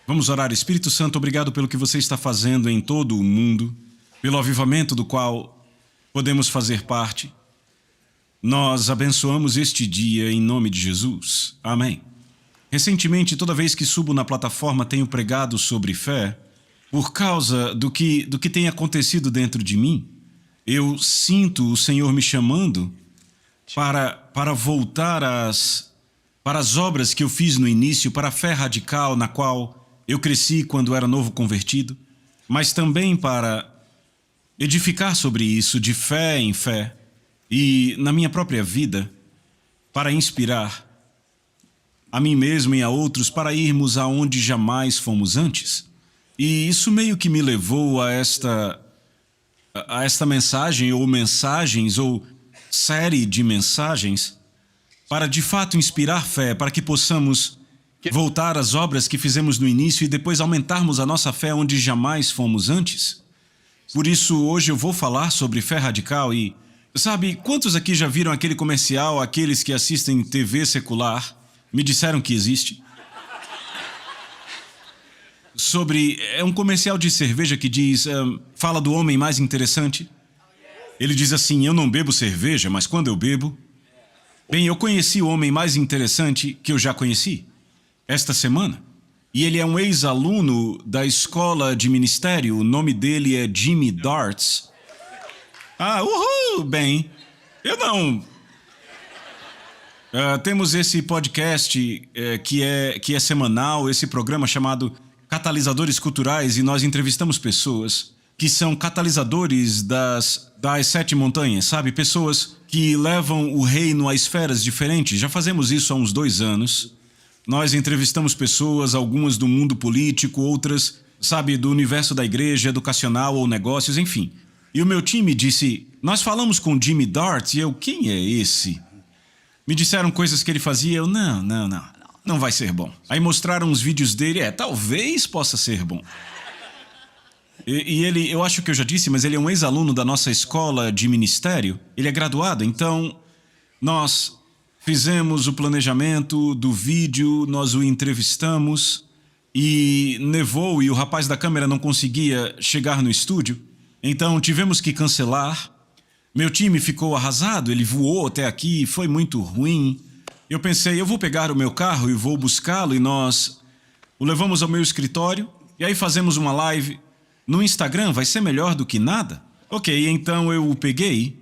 Vamos orar. Espírito Santo, obrigado pelo que você está fazendo em todo o mundo, pelo avivamento do qual podemos fazer parte. Nós abençoamos este dia em nome de Jesus. Amém. Recentemente, toda vez que subo na plataforma, tenho pregado sobre fé por causa do que tem acontecido dentro de mim. Eu sinto o Senhor me chamando para voltar para as obras que eu fiz no início, para a fé radical na qual eu cresci quando era novo convertido, mas também para edificar sobre isso de fé em fé e na minha própria vida, para inspirar a mim mesmo e a outros para irmos aonde jamais fomos antes. E isso meio que me levou a esta mensagem ou mensagens ou série de mensagens para de fato inspirar fé, para que possamos voltar às obras que fizemos no início e depois aumentarmos a nossa fé onde jamais fomos antes. Por isso, hoje eu vou falar sobre fé radical e, sabe, quantos aqui já viram aquele comercial, aqueles que assistem TV secular, me disseram que existe? É um comercial de cerveja que diz, fala do homem mais interessante. Ele diz assim, eu não bebo cerveja, mas quando eu bebo... Bem, eu conheci o homem mais interessante que eu já conheci esta semana. E ele é um ex-aluno da escola de ministério. O nome dele é Jimmy Darts. Ah, uhul! Bem, eu não... temos esse podcast que é semanal, esse programa chamado Catalisadores Culturais, e nós entrevistamos pessoas que são catalisadores das 7 montanhas, sabe? Pessoas que levam o reino a esferas diferentes. Já fazemos isso há uns 2 anos. Nós entrevistamos pessoas, algumas do mundo político, outras, sabe, do universo da igreja, educacional ou negócios, enfim. E o meu time disse, nós falamos com Jimmy Darts, e eu, quem é esse? Me disseram coisas que ele fazia, eu, não vai ser bom. Aí mostraram uns vídeos dele, talvez possa ser bom. E ele, eu acho que eu já disse, mas ele é um ex-aluno da nossa escola de ministério. Ele é graduado, então nós fizemos o planejamento do vídeo, nós o entrevistamos e nevou e o rapaz da câmera não conseguia chegar no estúdio. Então tivemos que cancelar. Meu time ficou arrasado, ele voou até aqui, foi muito ruim. Eu pensei, eu vou pegar o meu carro e vou buscá-lo e nós o levamos ao meu escritório e aí fazemos uma live. No Instagram vai ser melhor do que nada? Ok, então eu o peguei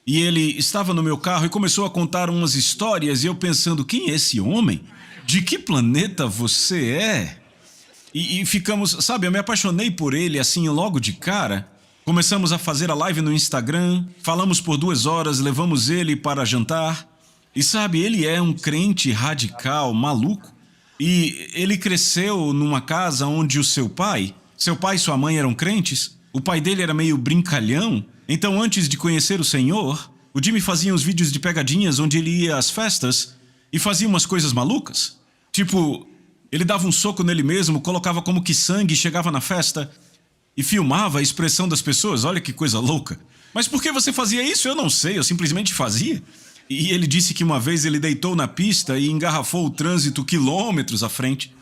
e ele estava no meu carro e começou a contar umas histórias e eu pensando, quem é esse homem? De que planeta você é? E ficamos, sabe, eu me apaixonei por ele assim logo de cara. Começamos a fazer a live no Instagram, falamos por 2 horas, levamos ele para jantar. E sabe, ele é um crente radical, maluco. E ele cresceu numa casa onde seu pai e sua mãe eram crentes. O pai dele era meio brincalhão. Então, antes de conhecer o Senhor, o Jimmy fazia uns vídeos de pegadinhas onde ele ia às festas e fazia umas coisas malucas. Tipo, ele dava um soco nele mesmo, colocava como que sangue, chegava na festa e filmava a expressão das pessoas. Olha que coisa louca. Mas por que você fazia isso? Eu não sei, eu simplesmente fazia. E ele disse que uma vez ele deitou na pista e engarrafou o trânsito quilômetros à frente.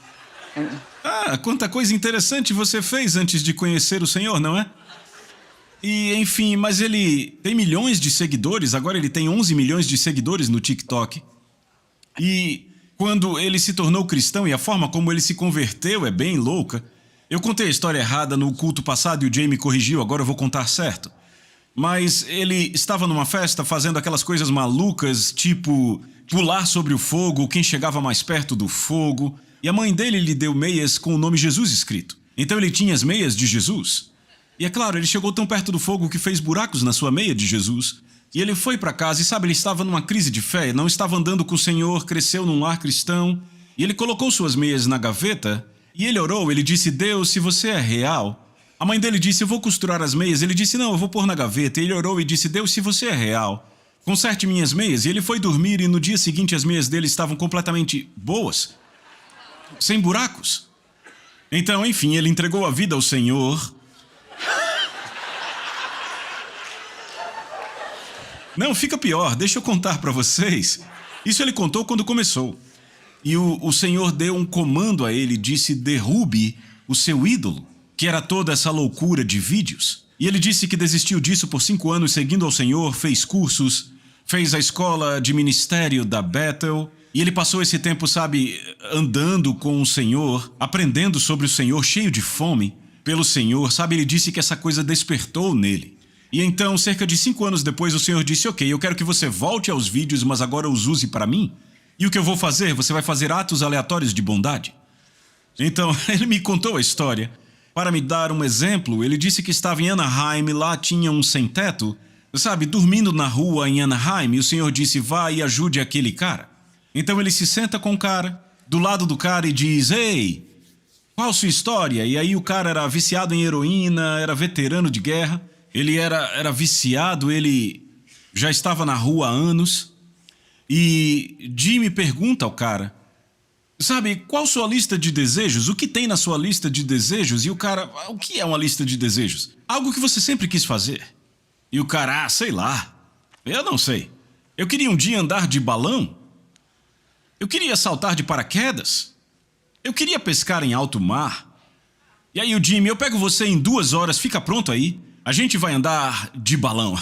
Ah, quanta coisa interessante você fez antes de conhecer o Senhor, não é? E, enfim, mas ele tem milhões de seguidores, agora ele tem 11 milhões de seguidores no TikTok. E quando ele se tornou cristão e a forma como ele se converteu é bem louca. Eu contei a história errada no culto passado e o Jay me corrigiu, agora eu vou contar certo. Mas ele estava numa festa fazendo aquelas coisas malucas, tipo pular sobre o fogo, quem chegava mais perto do fogo. E a mãe dele lhe deu meias com o nome Jesus escrito. Então ele tinha as meias de Jesus. E é claro, ele chegou tão perto do fogo que fez buracos na sua meia de Jesus. E ele foi para casa e sabe, ele estava numa crise de fé, não estava andando com o Senhor, cresceu num lar cristão. E ele colocou suas meias na gaveta e ele orou, ele disse, Deus, se você é real... A mãe dele disse, eu vou costurar as meias. Ele disse, não, eu vou pôr na gaveta. Ele orou e disse, Deus, se você é real, conserte minhas meias. E ele foi dormir e no dia seguinte as meias dele estavam completamente boas, sem buracos. Então, enfim, ele entregou a vida ao Senhor. Não, fica pior, deixa eu contar para vocês. Isso ele contou quando começou. E o Senhor deu um comando a ele, disse: derrube o seu ídolo, que era toda essa loucura de vídeos. E ele disse que desistiu disso por 5 anos seguindo ao Senhor, fez cursos, fez a escola de ministério da Bethel. E ele passou esse tempo, sabe, andando com o Senhor, aprendendo sobre o Senhor, cheio de fome pelo Senhor, sabe? Ele disse que essa coisa despertou nele. E então, cerca de 5 anos depois, o Senhor disse: ok, eu quero que você volte aos vídeos, mas agora os use para mim. E o que eu vou fazer? Você vai fazer atos aleatórios de bondade. Então, ele me contou a história. Para me dar um exemplo, ele disse que estava em Anaheim, lá tinha um sem-teto, sabe, dormindo na rua em Anaheim, e o Senhor disse: vá e ajude aquele cara. Então ele se senta com o cara, do lado do cara, e diz: ei, qual a sua história? E aí o cara era viciado em heroína, era veterano de guerra, ele era viciado, ele já estava na rua há anos. E Jimmy pergunta ao cara: sabe, qual sua lista de desejos? O que tem na sua lista de desejos? E o cara: o que é uma lista de desejos? Algo que você sempre quis fazer. E o cara: sei lá, eu não sei. Eu queria um dia andar de balão. Eu queria saltar de paraquedas. Eu queria pescar em alto mar. E aí o Jimmy: eu pego você em 2 horas, fica pronto aí. A gente vai andar de balão.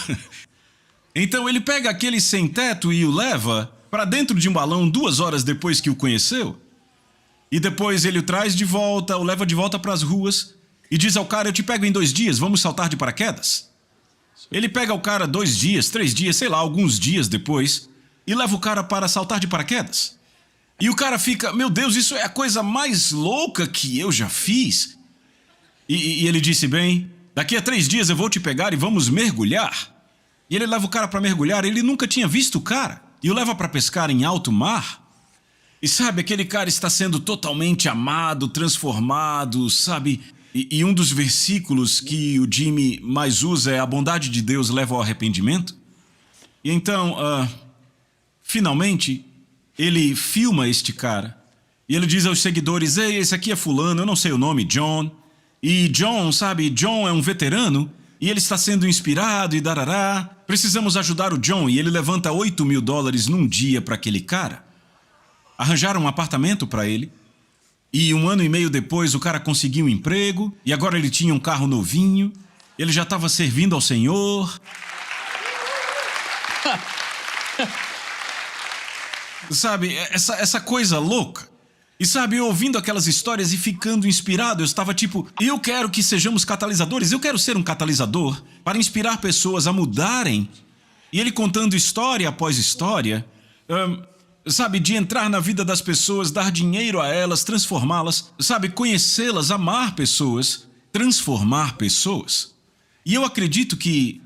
Então ele pega aquele sem-teto e o leva para dentro de um balão 2 horas depois que o conheceu. E depois ele o traz de volta, o leva de volta para as ruas e diz ao cara: eu te pego em 2 dias, vamos saltar de paraquedas? Ele pega o cara 2 dias, 3 dias, sei lá, alguns dias depois, e leva o cara para saltar de paraquedas. E o cara fica: meu Deus, isso é a coisa mais louca que eu já fiz. E ele disse: bem, daqui a 3 dias eu vou te pegar e vamos mergulhar. E ele leva o cara para mergulhar, ele nunca tinha visto o cara, e o leva para pescar em alto mar. E sabe, aquele cara está sendo totalmente amado, transformado, sabe? E um dos versículos que o Jimmy mais usa é: a bondade de Deus leva ao arrependimento. E então, finalmente, ele filma este cara. E ele diz aos seguidores: ei, esse aqui é fulano, eu não sei o nome, John. E John, sabe, John é um veterano, e ele está sendo inspirado e darará. Precisamos ajudar o John. E ele levanta $8.000 num dia para aquele cara. Arranjaram um apartamento para ele. E 1 ano e meio depois o cara conseguiu um emprego. E agora ele tinha um carro novinho. Ele já estava servindo ao Senhor. Sabe, essa coisa louca. E sabe, eu ouvindo aquelas histórias e ficando inspirado, eu estava tipo: eu quero que sejamos catalisadores, eu quero ser um catalisador para inspirar pessoas a mudarem. E ele contando história após história, sabe, de entrar na vida das pessoas, dar dinheiro a elas, transformá-las, sabe, conhecê-las, amar pessoas, transformar pessoas. E eu acredito que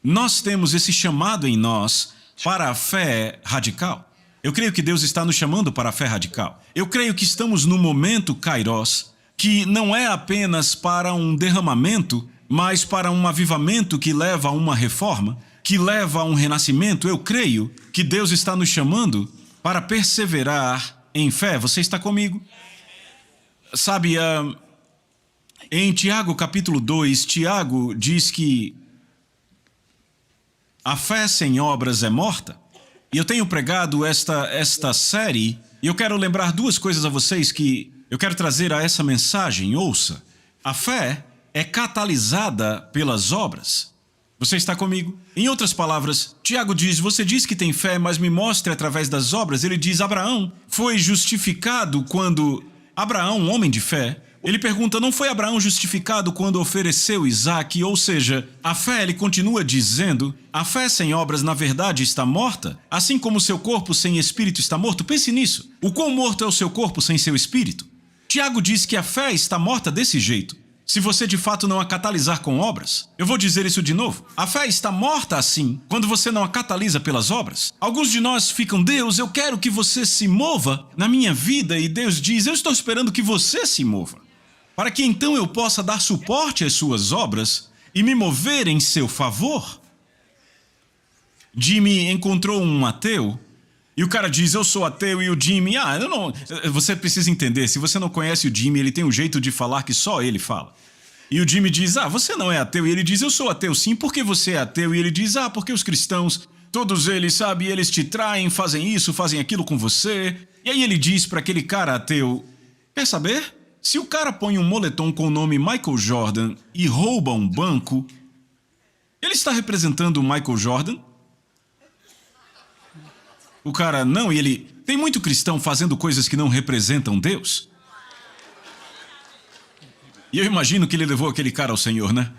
nós temos esse chamado em nós para a fé radical. Eu creio que Deus está nos chamando para a fé radical. Eu creio que estamos no momento Kairos, que não é apenas para um derramamento, mas para um avivamento que leva a uma reforma, que leva a um renascimento. Eu creio que Deus está nos chamando para perseverar em fé. Você está comigo? Sabe, em Tiago capítulo 2, Tiago diz que a fé sem obras é morta. E eu tenho pregado esta série, e eu quero lembrar 2 coisas a vocês que eu quero trazer a essa mensagem. Ouça, a fé é catalisada pelas obras. Você está comigo? Em outras palavras, Tiago diz: você diz que tem fé, mas me mostre através das obras. Ele diz: Abraão foi justificado quando... Abraão, um homem de fé, ele pergunta: não foi Abraão justificado quando ofereceu Isaque? Ou seja, a fé, ele continua dizendo, a fé sem obras na verdade está morta, assim como o seu corpo sem espírito está morto. Pense nisso. O quão morto é o seu corpo sem seu espírito? Tiago diz que a fé está morta desse jeito, se você de fato não a catalisar com obras. Eu vou dizer isso de novo. A fé está morta assim, quando você não a catalisa pelas obras. Alguns de nós ficam: Deus, eu quero que você se mova na minha vida. E Deus diz: eu estou esperando que você se mova, para que então eu possa dar suporte às suas obras e me mover em seu favor. Jimmy encontrou um ateu, e o cara diz: eu sou ateu, e o Jimmy: eu não... Você precisa entender, se você não conhece o Jimmy, ele tem um jeito de falar que só ele fala. E o Jimmy diz: você não é ateu, e ele diz: eu sou ateu sim, por que você é ateu? E ele diz: porque os cristãos todos eles, sabe, eles te traem, fazem isso, fazem aquilo com você. E aí ele diz para aquele cara ateu, quer saber? Se o cara põe um moletom com o nome Michael Jordan e rouba um banco, ele está representando o Michael Jordan? O cara, não, e ele... Tem muito cristão fazendo coisas que não representam Deus. E eu imagino que ele levou aquele cara ao Senhor, né?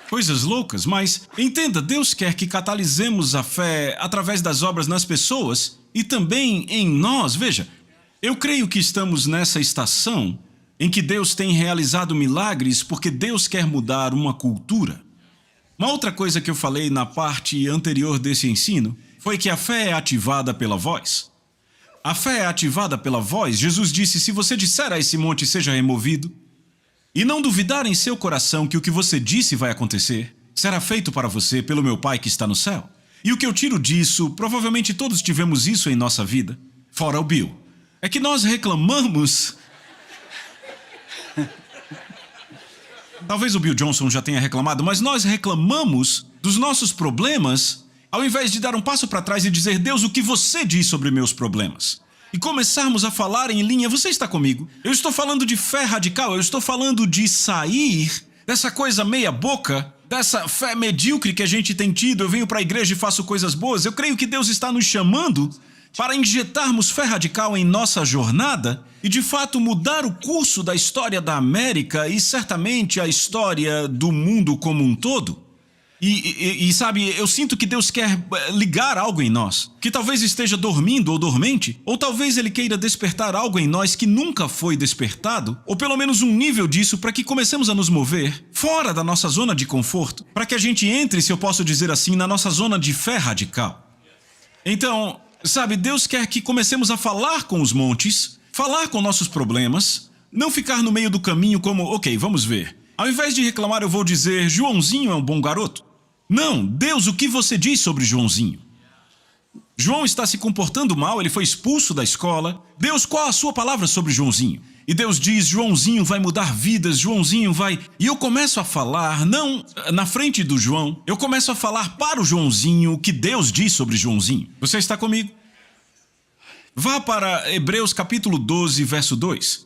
Coisas loucas, mas entenda, Deus quer que catalisemos a fé através das obras nas pessoas e também em nós. Veja, eu creio que estamos nessa estação em que Deus tem realizado milagres porque Deus quer mudar uma cultura. Uma outra coisa que eu falei na parte anterior desse ensino foi que a fé é ativada pela voz. A fé é ativada pela voz. Jesus disse, se você disser a esse monte seja removido, e não duvidar em seu coração que o que você disse vai acontecer, será feito para você pelo meu Pai que está no céu. E o que eu tiro disso, provavelmente todos tivemos isso em nossa vida, fora o Bill, é que nós reclamamos... Talvez o Bill Johnson já tenha reclamado, mas nós reclamamos dos nossos problemas, ao invés de dar um passo para trás e dizer, Deus, o que você diz sobre meus problemas? E começarmos a falar em linha, você está comigo? Eu estou falando de fé radical, eu estou falando de sair dessa coisa meia boca, dessa fé medíocre que a gente tem tido, eu venho para a igreja e faço coisas boas. Eu creio que Deus está nos chamando para injetarmos fé radical em nossa jornada e de fato mudar o curso da história da América e certamente a história do mundo como um todo. E sabe, eu sinto que Deus quer ligar algo em nós, que talvez esteja dormindo ou dormente, ou talvez Ele queira despertar algo em nós que nunca foi despertado, ou pelo menos um nível disso para que comecemos a nos mover fora da nossa zona de conforto, para que a gente entre, se eu posso dizer assim, na nossa zona de fé radical. Então, sabe, Deus quer que comecemos a falar com os montes, falar com nossos problemas, não ficar no meio do caminho como, ok, vamos ver. Ao invés de reclamar, eu vou dizer, Joãozinho é um bom garoto. Não, Deus, o que você diz sobre Joãozinho? João está se comportando mal, ele foi expulso da escola. Deus, qual a sua palavra sobre Joãozinho? E Deus diz, Joãozinho vai mudar vidas, Joãozinho vai... E eu começo a falar, não na frente do João, eu começo a falar para o Joãozinho o que Deus diz sobre Joãozinho. Você está comigo? Vá para Hebreus capítulo 12, verso 2.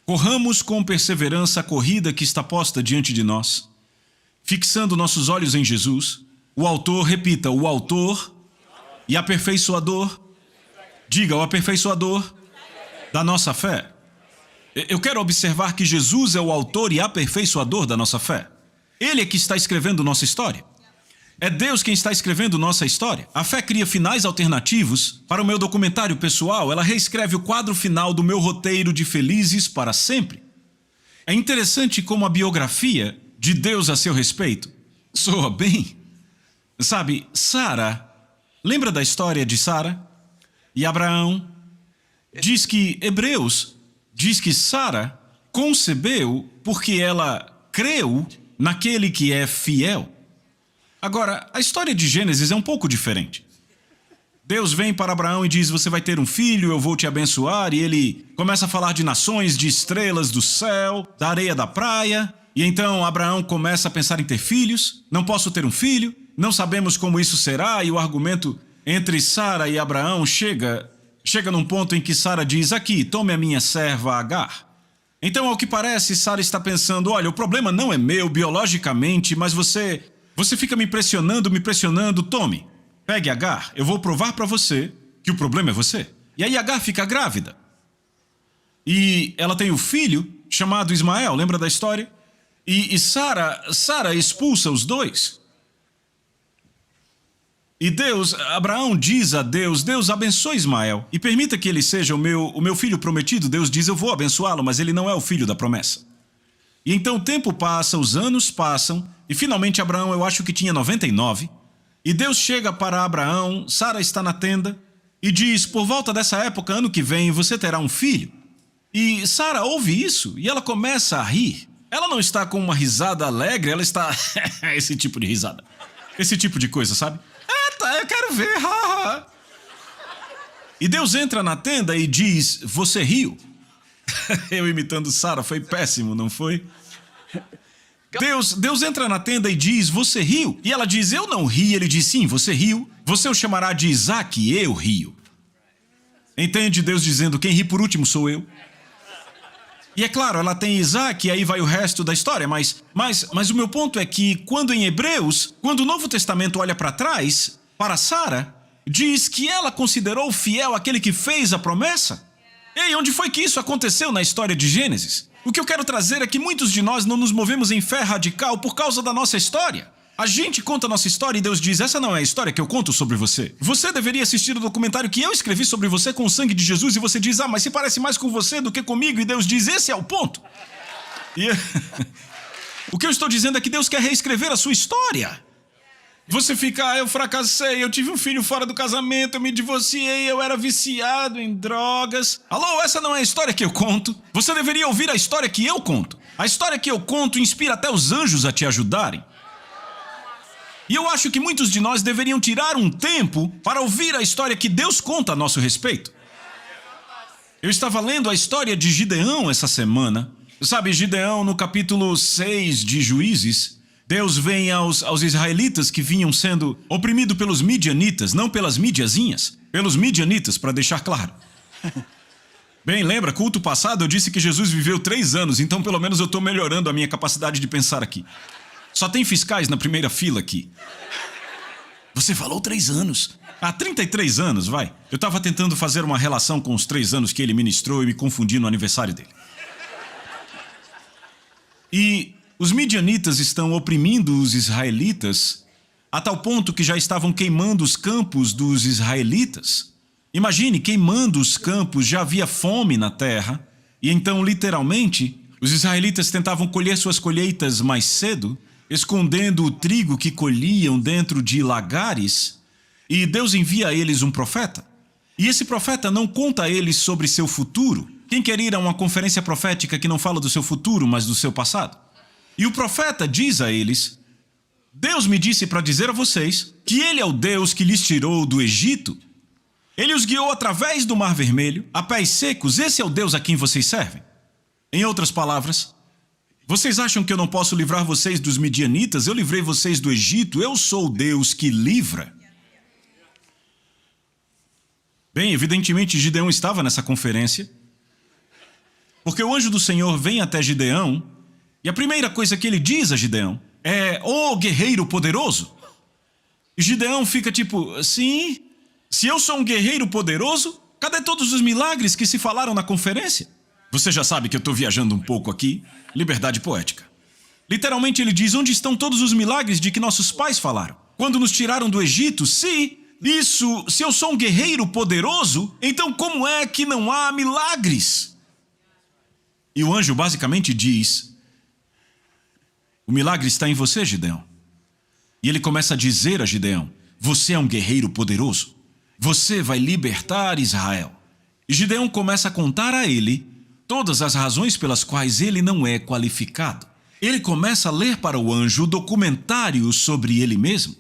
Corramos com perseverança a corrida que está posta diante de nós, fixando nossos olhos em Jesus, o autor, repita, o autor e aperfeiçoador, diga, o aperfeiçoador da nossa fé. Eu quero observar que Jesus é o autor e aperfeiçoador da nossa fé. Ele é que está escrevendo nossa história. É Deus quem está escrevendo nossa história. A fé cria finais alternativos para o meu documentário pessoal. Ela reescreve o quadro final do meu roteiro de felizes para sempre. É interessante como a biografia de Deus a seu respeito soa bem. Sabe, Sara, lembra da história de Sara e Abraão? Diz que Hebreus diz que Sara concebeu porque ela creu naquele que é fiel. Agora, a história de Gênesis é um pouco diferente. Deus vem para Abraão e diz, você vai ter um filho, eu vou te abençoar, e ele começa a falar de nações, de estrelas do céu, da areia da praia, e então Abraão começa a pensar em ter filhos, não posso ter um filho, não sabemos como isso será, e o argumento entre Sara e Abraão chega num ponto em que Sara diz, aqui, tome a minha serva Agar. Então, ao que parece, Sara está pensando, olha, o problema não é meu biologicamente, mas você fica me pressionando, tome, pegue Agar, eu vou provar para você que o problema é você. E aí Agar fica grávida. E ela tem um filho chamado Ismael, lembra da história? E Sara expulsa os dois. E Abraão diz a Deus, Deus abençoe Ismael e permita que ele seja o meu filho prometido. Deus diz, eu vou abençoá-lo, mas ele não é o filho da promessa. E então o tempo passa, os anos passam, e finalmente Abraão, eu acho que tinha 99, e Deus chega para Abraão, Sara está na tenda, e diz, por volta dessa época, ano que vem, você terá um filho. E Sara ouve isso, e ela começa a rir. Ela não está com uma risada alegre, ela está... esse tipo de risada. Esse tipo de coisa, sabe? Tá, eu quero ver, haha. E Deus entra na tenda e diz, você riu? Eu imitando Sara, foi péssimo, não foi? Deus entra na tenda e diz, você riu? E ela diz, eu não ri. Ele diz, sim, você riu. Você o chamará de Isaac, eu rio. Entende? Deus dizendo, quem ri por último sou eu. E é claro, ela tem Isaac e aí vai o resto da história, mas o meu ponto é que quando em Hebreus, quando o Novo Testamento olha para trás, para Sara, diz que ela considerou fiel aquele que fez a promessa. Ei, onde foi que isso aconteceu na história de Gênesis? O que eu quero trazer é que muitos de nós não nos movemos em fé radical por causa da nossa história. A gente conta a nossa história e Deus diz, essa não é a história que eu conto sobre você. Você deveria assistir o documentário que eu escrevi sobre você com o sangue de Jesus e você diz, mas se parece mais com você do que comigo. E Deus diz, esse é o ponto. E o que eu estou dizendo é que Deus quer reescrever a sua história. Você fica, eu fracassei, eu tive um filho fora do casamento, eu me divorciei, eu era viciado em drogas. Alô, essa não é a história que eu conto. Você deveria ouvir a história que eu conto. A história que eu conto inspira até os anjos a te ajudarem. E eu acho que muitos de nós deveriam tirar um tempo para ouvir a história que Deus conta a nosso respeito. Eu estava lendo a história de Gideão essa semana. Sabe, Gideão no capítulo 6 de Juízes, Deus vem aos israelitas que vinham sendo oprimidos pelos midianitas, não pelas midiazinhas, pelos midianitas, para deixar claro. Bem, lembra, culto passado eu disse que Jesus viveu 3 anos, então pelo menos eu estou melhorando a minha capacidade de pensar aqui. Só tem fiscais na primeira fila aqui. Você falou 3 anos. 33 anos, vai. Eu estava tentando fazer uma relação com os 3 anos que ele ministrou e me confundi no aniversário dele. E os midianitas estão oprimindo os israelitas a tal ponto que já estavam queimando os campos dos israelitas. Imagine, queimando os campos, já havia fome na terra. E então, literalmente, os israelitas tentavam colher suas colheitas mais cedo, escondendo o trigo que colhiam dentro de lagares, e Deus envia a eles um profeta. E esse profeta não conta a eles sobre seu futuro. Quem quer ir a uma conferência profética que não fala do seu futuro, mas do seu passado? E o profeta diz a eles, Deus me disse para dizer a vocês que Ele é o Deus que lhes tirou do Egito. Ele os guiou através do Mar Vermelho, a pés secos, esse é o Deus a quem vocês servem. Em outras palavras, vocês acham que eu não posso livrar vocês dos midianitas? Eu livrei vocês do Egito, eu sou o Deus que livra. Bem, evidentemente Gideão estava nessa conferência, porque o anjo do Senhor vem até Gideão, e a primeira coisa que ele diz a Gideão é, ô guerreiro poderoso. E Gideão fica tipo, sim, se eu sou um guerreiro poderoso, cadê todos os milagres que se falaram na conferência? Você já sabe que eu estou viajando um pouco aqui. Liberdade poética. Literalmente ele diz, onde estão todos os milagres de que nossos pais falaram? Quando nos tiraram do Egito, se eu sou um guerreiro poderoso, então como é que não há milagres? E o anjo basicamente diz, o milagre está em você, Gideão. E ele começa a dizer a Gideão, você é um guerreiro poderoso. Você vai libertar Israel. E Gideão começa a contar a ele todas as razões pelas quais ele não é qualificado. Ele começa a ler para o anjo o documentário sobre ele mesmo.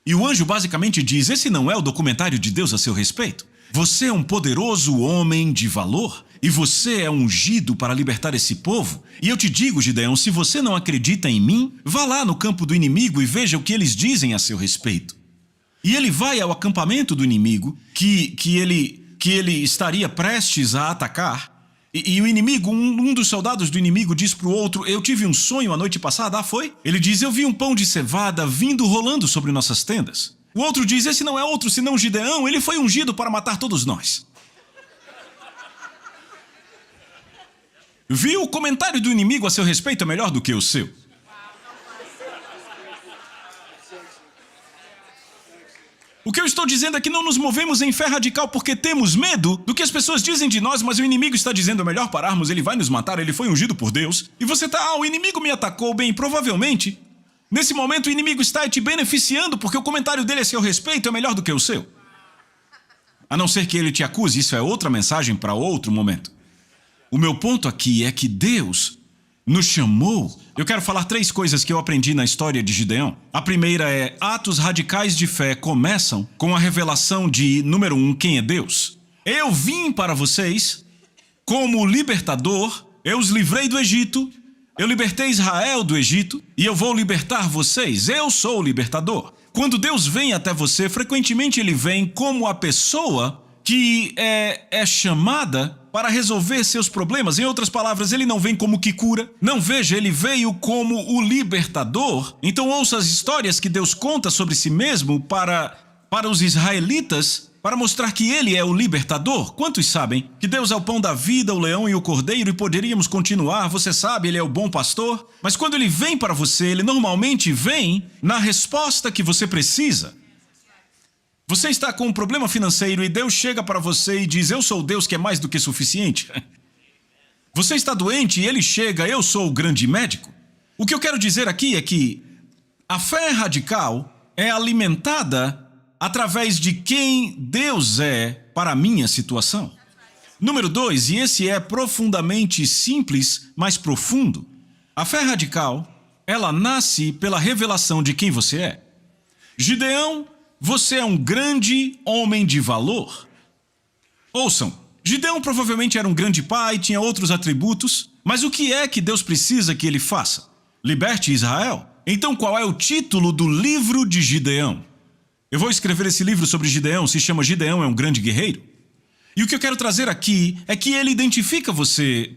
E o anjo basicamente diz, esse não é o documentário de Deus a seu respeito. Você é um poderoso homem de valor e você é ungido para libertar esse povo. E eu te digo, Gideão, se você não acredita em mim, vá lá no campo do inimigo e veja o que eles dizem a seu respeito. E ele vai ao acampamento do inimigo, que ele estaria prestes a atacar. E o inimigo, um dos soldados do inimigo diz para o outro, eu tive um sonho a noite passada, foi? Ele diz, eu vi um pão de cevada vindo rolando sobre nossas tendas. O outro diz, esse não é outro senão Gideão, ele foi ungido para matar todos nós. Viu? O comentário do inimigo a seu respeito é melhor do que o seu. O que eu estou dizendo é que não nos movemos em fé radical porque temos medo do que as pessoas dizem de nós, mas o inimigo está dizendo, é melhor pararmos, ele vai nos matar, ele foi ungido por Deus. E você está, o inimigo me atacou, bem, provavelmente, nesse momento o inimigo está te beneficiando porque o comentário dele a seu respeito é melhor do que o seu. A não ser que ele te acuse, isso é outra mensagem para outro momento. O meu ponto aqui é que Deus nos chamou. Eu quero falar 3 coisas que eu aprendi na história de Gideão. A primeira é, atos radicais de fé começam com a revelação de, número 1, quem é Deus. Eu vim para vocês como libertador, eu os livrei do Egito, Eu libertei Israel do Egito e eu vou libertar vocês. Eu sou o libertador. Quando Deus vem até você, frequentemente ele vem como a pessoa que é chamada para resolver seus problemas. Em outras palavras, ele não vem como que cura. Não, veja, ele veio como o libertador. Então ouça as histórias que Deus conta sobre si mesmo para os israelitas, para mostrar que ele é o libertador. Quantos sabem que Deus é o pão da vida, o leão e o cordeiro, e poderíamos continuar? Você sabe, ele é o bom pastor. Mas quando ele vem para você, ele normalmente vem na resposta que você precisa. Você está com um problema financeiro e Deus chega para você e diz: eu sou o Deus que é mais do que suficiente. Você está doente e ele chega: eu sou o grande médico. O que eu quero dizer aqui é que a fé radical é alimentada através de quem Deus é para a minha situação. Número 2, e esse é profundamente simples, mas profundo. A fé radical, ela nasce pela revelação de quem você é. Gideão, você é um grande homem de valor. Ouçam, Gideão provavelmente era um grande pai, tinha outros atributos, mas o que é que Deus precisa que ele faça? Liberte Israel. Então qual é o título do livro de Gideão? Eu vou escrever esse livro sobre Gideão, se chama Gideão é um grande guerreiro. E o que eu quero trazer aqui é que ele identifica você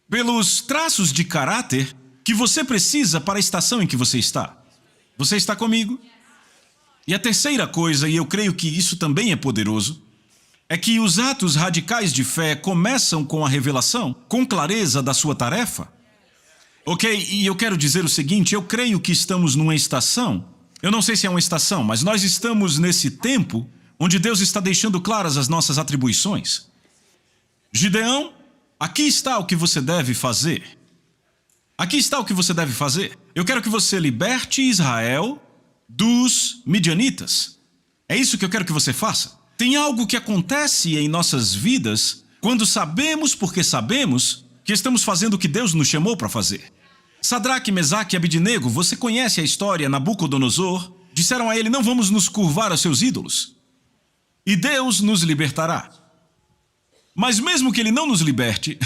pelos traços de caráter que você precisa para a estação em que você está. Você está comigo? E a terceira coisa, e eu creio que isso também é poderoso, é que os atos radicais de fé começam com a revelação, com clareza da sua tarefa. Ok, e eu quero dizer o seguinte, eu creio que estamos numa estação, eu não sei se é uma estação, mas nós estamos nesse tempo onde Deus está deixando claras as nossas atribuições. Gideão, aqui está o que você deve fazer. Aqui está o que você deve fazer. Eu quero que você liberte Israel dos midianitas. É isso que eu quero que você faça. Tem algo que acontece em nossas vidas quando sabemos, porque sabemos, que estamos fazendo o que Deus nos chamou para fazer. Sadraque, Mesaque e Abidnego, você conhece a história, Nabucodonosor, disseram a ele: não vamos nos curvar aos seus ídolos, e Deus nos libertará. Mas mesmo que ele não nos liberte,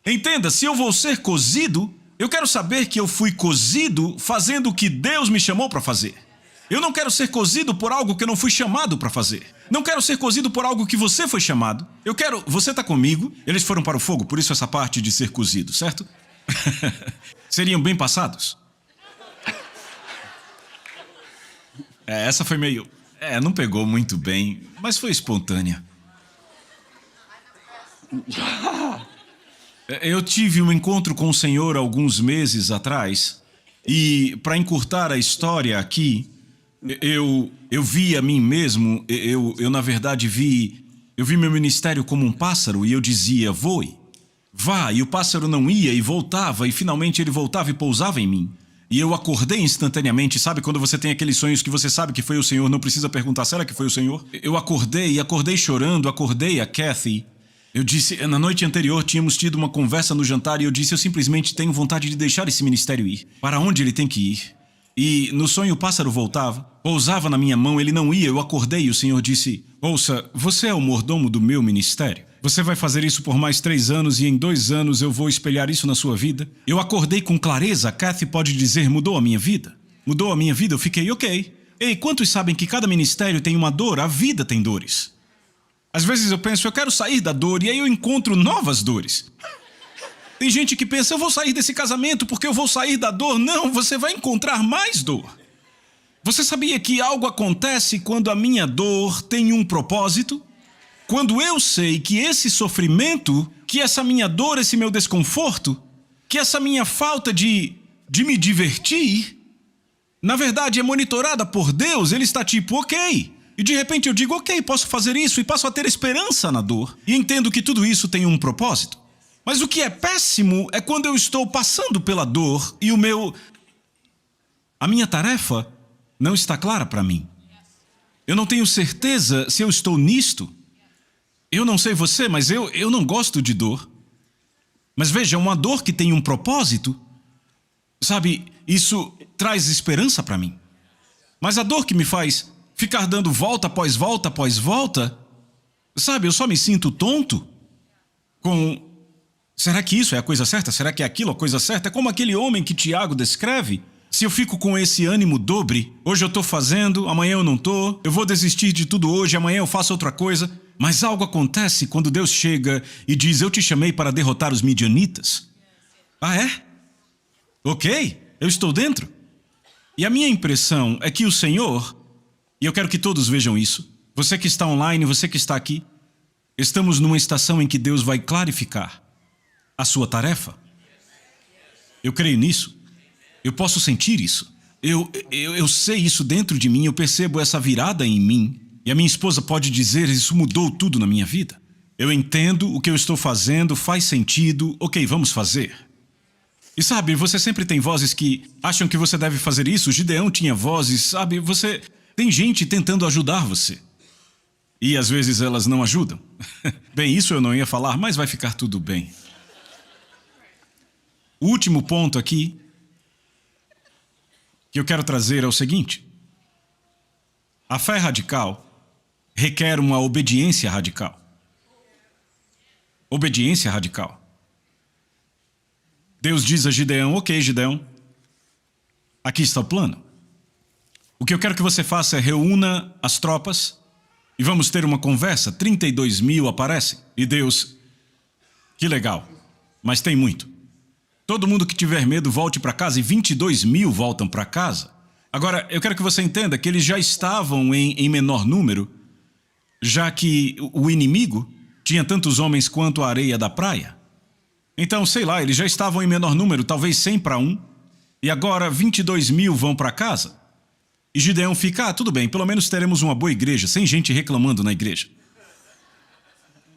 entenda, se eu vou ser cozido, eu quero saber que eu fui cozido fazendo o que Deus me chamou para fazer. Eu não quero ser cozido por algo que eu não fui chamado para fazer. Não quero ser cozido por algo que você foi chamado. Eu quero... Você está comigo? Eles foram para o fogo, por isso essa parte de ser cozido, certo? Seriam bem passados? Essa foi meio... não pegou muito bem, mas foi espontânea. Eu tive um encontro com o Senhor alguns meses atrás, e para encurtar a história aqui, eu vi a mim mesmo, eu na verdade eu vi meu ministério como um pássaro, e eu dizia: voe, vá, e o pássaro não ia e voltava, e finalmente ele voltava e pousava em mim. E eu acordei instantaneamente, sabe quando você tem aqueles sonhos que você sabe que foi o Senhor, não precisa perguntar, será que foi o Senhor? Eu acordei chorando, acordei a Kathy. Eu disse, na noite anterior tínhamos tido uma conversa no jantar e eu disse: eu simplesmente tenho vontade de deixar esse ministério ir. Para onde ele tem que ir? E no sonho o pássaro voltava, pousava na minha mão, ele não ia, eu acordei e o Senhor disse: ouça, você é o mordomo do meu ministério. Você vai fazer isso por mais 3 anos e em 2 anos eu vou espelhar isso na sua vida. Eu acordei com clareza, Kathy pode dizer: mudou a minha vida. Mudou a minha vida, eu fiquei ok. Ei, quantos sabem que cada ministério tem uma dor? A vida tem dores. Às vezes eu penso, eu quero sair da dor, e aí eu encontro novas dores. Tem gente que pensa, eu vou sair desse casamento porque eu vou sair da dor. Não, você vai encontrar mais dor. Você sabia que algo acontece quando a minha dor tem um propósito? Quando eu sei que esse sofrimento, que essa minha dor, esse meu desconforto, que essa minha falta de me divertir, na verdade é monitorada por Deus, ele está tipo, ok. E de repente eu digo, ok, posso fazer isso, e passo a ter esperança na dor. E entendo que tudo isso tem um propósito. Mas o que é péssimo é quando eu estou passando pela dor e a minha tarefa não está clara para mim. Eu não tenho certeza se eu estou nisto. Eu não sei você, mas eu não gosto de dor. Mas veja, uma dor que tem um propósito, sabe, isso traz esperança para mim. Mas a dor que me faz ficar dando volta após volta após volta, sabe, eu só me sinto tonto Será que isso é a coisa certa? Será que é aquilo a coisa certa? É como aquele homem que Tiago descreve. Se eu fico com esse ânimo dobre, hoje eu estou fazendo, amanhã eu não estou, eu vou desistir de tudo hoje, amanhã eu faço outra coisa. Mas algo acontece quando Deus chega e diz, eu te chamei para derrotar os midianitas. Ah, é? Ok, eu estou dentro. E a minha impressão é que o Senhor, e eu quero que todos vejam isso, você que está online, você que está aqui, estamos numa estação em que Deus vai clarificar a sua tarefa. Eu creio nisso. Eu posso sentir isso. Eu sei isso dentro de mim, eu percebo essa virada em mim. E a minha esposa pode dizer, isso mudou tudo na minha vida. Eu entendo o que eu estou fazendo, faz sentido, ok, vamos fazer. E sabe, você sempre tem vozes que acham que você deve fazer isso. Gideão tinha vozes, sabe, você tem gente tentando ajudar você. E às vezes elas não ajudam. Bem, isso eu não ia falar, mas vai ficar tudo bem. O último ponto aqui que eu quero trazer é o seguinte. A fé radical requer uma obediência radical. Obediência radical. Deus diz a Gideão, ok, Gideão, aqui está o plano. O que eu quero que você faça é reúna as tropas e vamos ter uma conversa. 32 mil aparecem. E Deus, que legal, mas tem muito. Todo mundo que tiver medo volte para casa e 22 mil voltam para casa. Agora, eu quero que você entenda que eles já estavam em menor número, já que o inimigo tinha tantos homens quanto a areia da praia. Então, sei lá, eles já estavam em menor número, talvez 100 para 1, e agora 22 mil vão para casa. E Gideão fica, tudo bem, pelo menos teremos uma boa igreja, sem gente reclamando na igreja.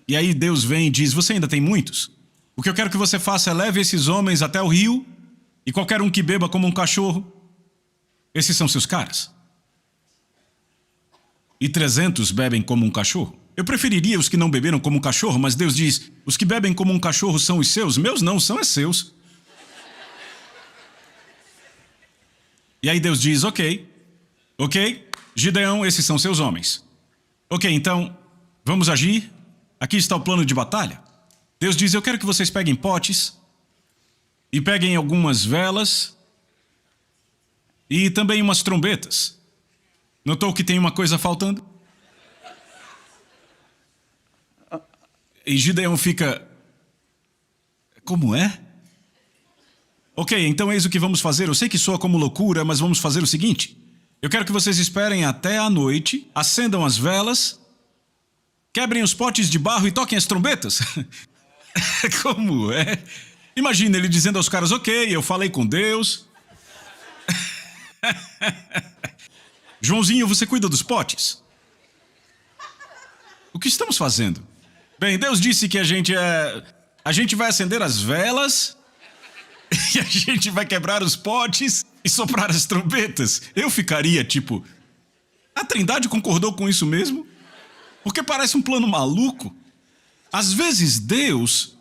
E aí Deus vem e diz, você ainda tem muitos? O que eu quero que você faça é leve esses homens até o rio, e qualquer um que beba como um cachorro, esses são seus caras. E 300 bebem como um cachorro. Eu preferiria os que não beberam como um cachorro, mas Deus diz, os que bebem como um cachorro são os seus, meus não, são os seus. E aí Deus diz, ok, Gideão, esses são seus homens. Ok, então, vamos agir, aqui está o plano de batalha. Deus diz, eu quero que vocês peguem potes e peguem algumas velas e também umas trombetas. Notou que tem uma coisa faltando? E Gideão fica, como é? Ok, então eis o que vamos fazer. Eu sei que soa como loucura, mas vamos fazer o seguinte. Eu quero que vocês esperem até a noite, acendam as velas, quebrem os potes de barro e toquem as trombetas. Como é? Imagina ele dizendo aos caras, ok, eu falei com Deus. Joãozinho, você cuida dos potes? O que estamos fazendo? Bem, Deus disse que a gente vai acender as velas e a gente vai quebrar os potes e soprar as trombetas. Eu ficaria tipo, a Trindade concordou com isso mesmo? Porque parece um plano maluco. Às vezes Deus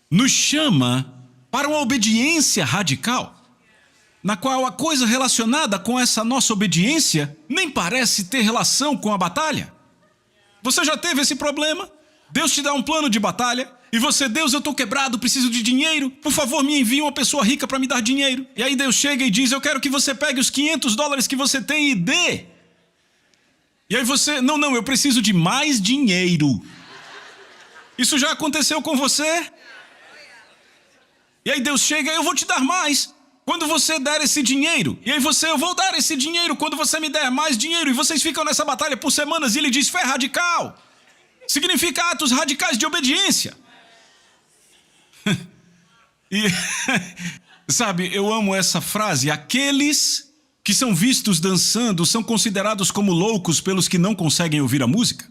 nos chama para uma obediência radical, na qual a coisa relacionada com essa nossa obediência nem parece ter relação com a batalha. Você já teve esse problema? Deus te dá um plano de batalha e você, Deus, eu estou quebrado, preciso de dinheiro, por favor me envie uma pessoa rica para me dar dinheiro. E aí Deus chega e diz, eu quero que você pegue os $500 que você tem e dê. E aí você, não, eu preciso de mais dinheiro. Isso já aconteceu com você? E aí Deus chega, eu vou te dar mais quando você der esse dinheiro. E aí você, eu vou dar esse dinheiro quando você me der mais dinheiro. E vocês ficam nessa batalha por semanas e ele diz, fé radical. Significa atos radicais de obediência. E, sabe, eu amo essa frase, aqueles que são vistos dançando são considerados como loucos pelos que não conseguem ouvir a música.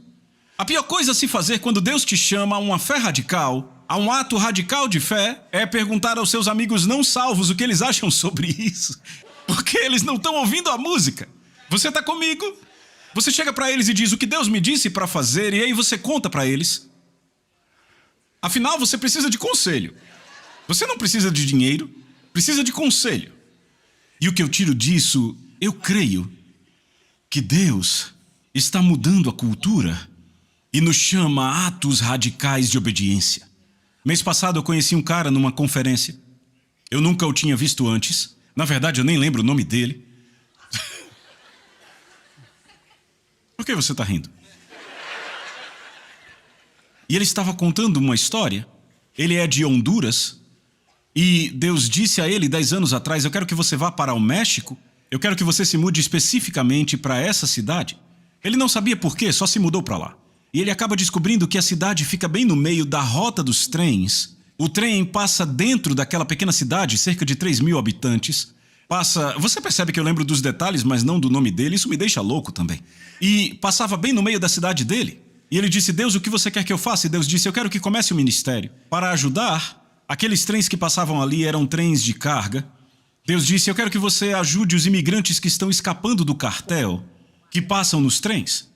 A pior coisa a se fazer quando Deus te chama a uma fé radical, a um ato radical de fé, é perguntar aos seus amigos não salvos o que eles acham sobre isso. Porque eles não estão ouvindo a música. Você está comigo? Você chega para eles e diz o que Deus me disse para fazer, e aí você conta para eles. Afinal, você precisa de conselho. Você não precisa de dinheiro, precisa de conselho. E o que eu tiro disso, eu creio que Deus está mudando a cultura e nos chama a atos radicais de obediência. Mês passado eu conheci um cara numa conferência. Eu nunca o tinha visto antes. Na verdade, eu nem lembro o nome dele. Por que você está rindo? E ele estava contando uma história. Ele é de Honduras. E Deus disse a ele 10 anos atrás, eu quero que você vá para o México. Eu quero que você se mude especificamente para essa cidade. Ele não sabia por quê, só se mudou para lá. E ele acaba descobrindo que a cidade fica bem no meio da rota dos trens. O trem passa dentro daquela pequena cidade, cerca de 3.000 habitantes. Você percebe que eu lembro dos detalhes, mas não do nome dele, isso me deixa louco também. E passava bem no meio da cidade dele. E ele disse, Deus, o que você quer que eu faça? E Deus disse, eu quero que comece o ministério. Para ajudar, aqueles trens que passavam ali eram trens de carga. Deus disse, eu quero que você ajude os imigrantes que estão escapando do cartel, que passam nos trens.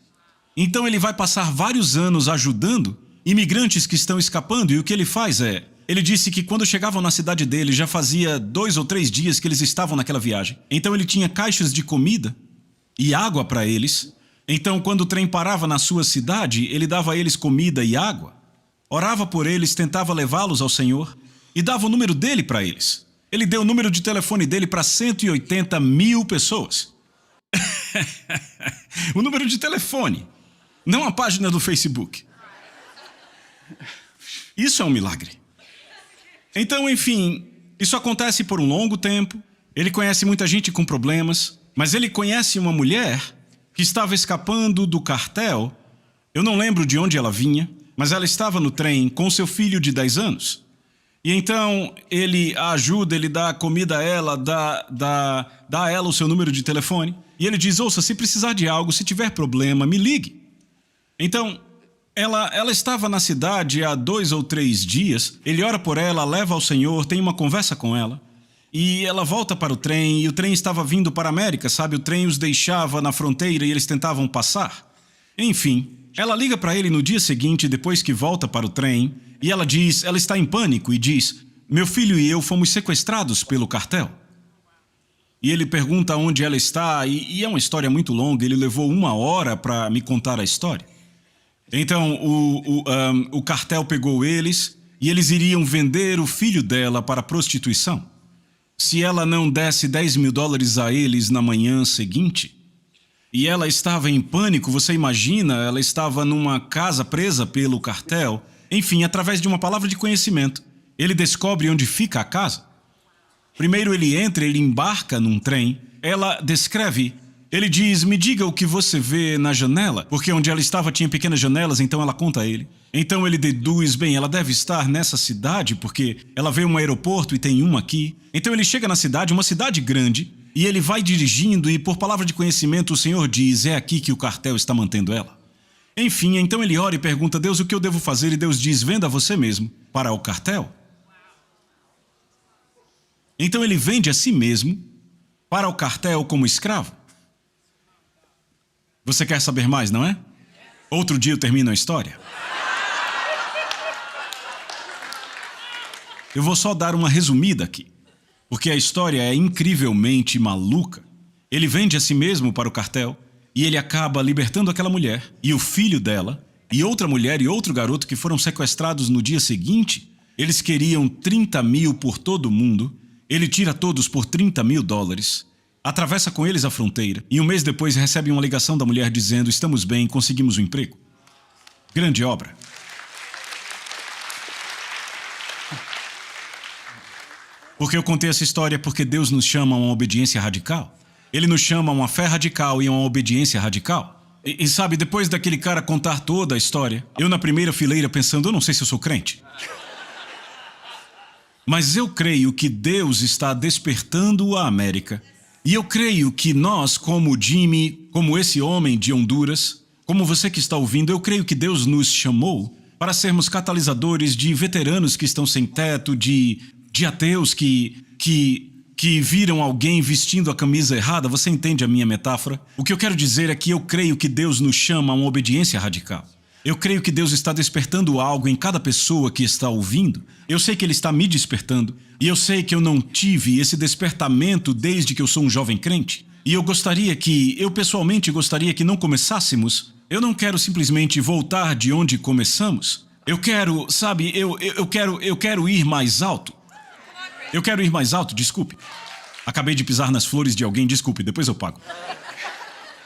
Então ele vai passar vários anos ajudando imigrantes que estão escapando, e o que ele faz é... Ele disse que quando chegavam na cidade dele, já fazia 2 ou 3 dias que eles estavam naquela viagem. Então ele tinha caixas de comida e água para eles. Então quando o trem parava na sua cidade, ele dava a eles comida e água. Orava por eles, tentava levá-los ao Senhor e dava o número dele para eles. Ele deu o número de telefone dele para 180.000 pessoas. O número de telefone, não a página do Facebook. Isso é um milagre. Então, enfim, isso acontece por um longo tempo. Ele conhece muita gente com problemas, mas ele conhece uma mulher que estava escapando do cartel. Eu não lembro de onde ela vinha, mas ela estava no trem com seu filho de 10 anos. E então ele a ajuda, ele dá comida a ela, dá a ela o seu número de telefone. E ele diz, ouça, se precisar de algo, se tiver problema, me ligue. Então... Ela estava na cidade há 2 ou 3 dias, ele ora por ela, leva ao Senhor, tem uma conversa com ela, e ela volta para o trem, e o trem estava vindo para a América, sabe? O trem os deixava na fronteira e eles tentavam passar. Enfim, ela liga para ele no dia seguinte, depois que volta para o trem, e ela está em pânico e diz, meu filho e eu fomos sequestrados pelo cartel. E ele pergunta onde ela está, e é uma história muito longa, ele levou 1 hora para me contar a história. Então, o cartel pegou eles e eles iriam vender o filho dela para prostituição. Se ela não desse $10.000 a eles na manhã seguinte, e ela estava em pânico, você imagina, ela estava numa casa presa pelo cartel. Enfim, através de uma palavra de conhecimento, ele descobre onde fica a casa. Primeiro ele entra, ele embarca num trem, ela descreve... Ele diz, me diga o que você vê na janela, porque onde ela estava tinha pequenas janelas, então ela conta a ele. Então ele deduz, bem, ela deve estar nessa cidade, porque ela vê um aeroporto e tem um aqui. Então ele chega na cidade, uma cidade grande, e ele vai dirigindo e por palavra de conhecimento o Senhor diz, é aqui que o cartel está mantendo ela. Enfim, então ele ora e pergunta, Deus, o que eu devo fazer? E Deus diz, venda você mesmo para o cartel. Então ele vende a si mesmo para o cartel como escravo. Você quer saber mais, não é? Outro dia eu termino a história. Eu vou só dar uma resumida aqui, porque a história é incrivelmente maluca. Ele vende a si mesmo para o cartel e ele acaba libertando aquela mulher e o filho dela e outra mulher e outro garoto que foram sequestrados no dia seguinte. Eles queriam 30.000 por todo o mundo. Ele tira todos por $30.000. Atravessa com eles a fronteira e um mês depois recebe uma ligação da mulher dizendo, estamos bem, conseguimos um emprego. Grande obra. Porque eu contei essa história porque Deus nos chama a uma obediência radical. Ele nos chama a uma fé radical e a uma obediência radical. E sabe, depois daquele cara contar toda a história, eu na primeira fileira pensando, eu não sei se eu sou crente. Mas eu creio que Deus está despertando a América. E eu creio que nós, como Jimmy, como esse homem de Honduras, como você que está ouvindo, eu creio que Deus nos chamou para sermos catalisadores de veteranos que estão sem teto, de ateus que viram alguém vestindo a camisa errada. Você entende a minha metáfora? O que eu quero dizer é que eu creio que Deus nos chama a uma obediência radical. Eu creio que Deus está despertando algo em cada pessoa que está ouvindo. Eu sei que Ele está me despertando. E eu sei que eu não tive esse despertamento desde que eu sou um jovem crente. E eu pessoalmente gostaria que não começássemos. Eu não quero simplesmente voltar de onde começamos. Eu quero, sabe, eu quero ir mais alto. Eu quero ir mais alto, desculpe. Acabei de pisar nas flores de alguém, desculpe, depois eu pago.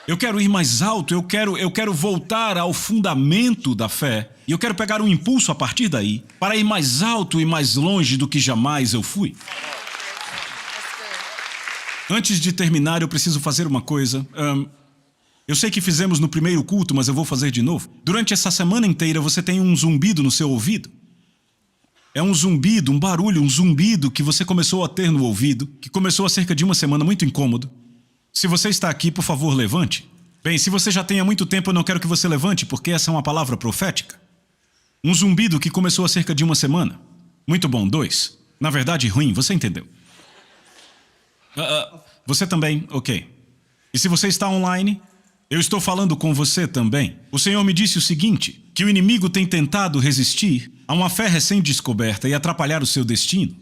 Eu quero ir mais alto, eu quero voltar ao fundamento da fé. E eu quero pegar um impulso a partir daí para ir mais alto e mais longe do que jamais eu fui. Antes de terminar, eu preciso fazer uma coisa. Eu sei que fizemos no primeiro culto, mas eu vou fazer de novo. Durante essa semana inteira, você tem um zumbido no seu ouvido. É um zumbido, um barulho, um zumbido que você começou a ter no ouvido, que começou há cerca de uma semana, muito incômodo. Se você está aqui, por favor, levante. Bem, se você já tem há muito tempo, eu não quero que você levante, porque essa é uma palavra profética. Um zumbido que começou há cerca de uma semana. Muito bom, 2. Na verdade, ruim, você entendeu. Você também, ok. E se você está online, eu estou falando com você também. O Senhor me disse o seguinte, que o inimigo tem tentado resistir a uma fé recém-descoberta e atrapalhar o seu destino.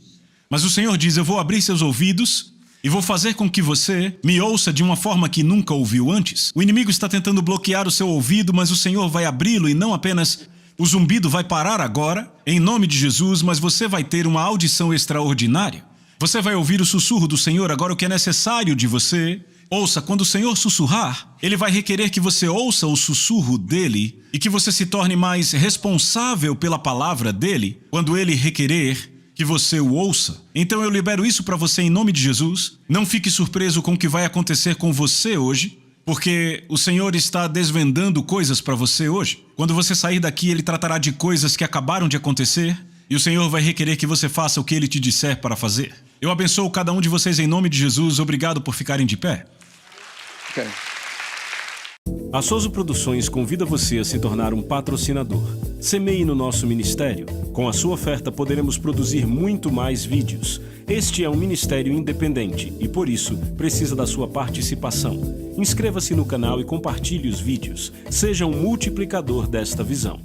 Mas o Senhor diz, eu vou abrir seus ouvidos e vou fazer com que você me ouça de uma forma que nunca ouviu antes. O inimigo está tentando bloquear o seu ouvido, mas o Senhor vai abri-lo e não apenas o zumbido vai parar agora, em nome de Jesus, mas você vai ter uma audição extraordinária. Você vai ouvir o sussurro do Senhor. Agora, o que é necessário de você, ouça, quando o Senhor sussurrar, Ele vai requerer que você ouça o sussurro dEle e que você se torne mais responsável pela palavra dEle quando Ele requerer que você o ouça. Então eu libero isso para você em nome de Jesus. Não fique surpreso com o que vai acontecer com você hoje, porque o Senhor está desvendando coisas para você hoje. Quando você sair daqui, Ele tratará de coisas que acabaram de acontecer e o Senhor vai requerer que você faça o que Ele te disser para fazer. Eu abençoo cada um de vocês em nome de Jesus. Obrigado por ficarem de pé. Okay. A Soso Produções convida você a se tornar um patrocinador. Semeie no nosso ministério. Com a sua oferta poderemos produzir muito mais vídeos. Este é um ministério independente e, por isso, precisa da sua participação. Inscreva-se no canal e compartilhe os vídeos. Seja um multiplicador desta visão.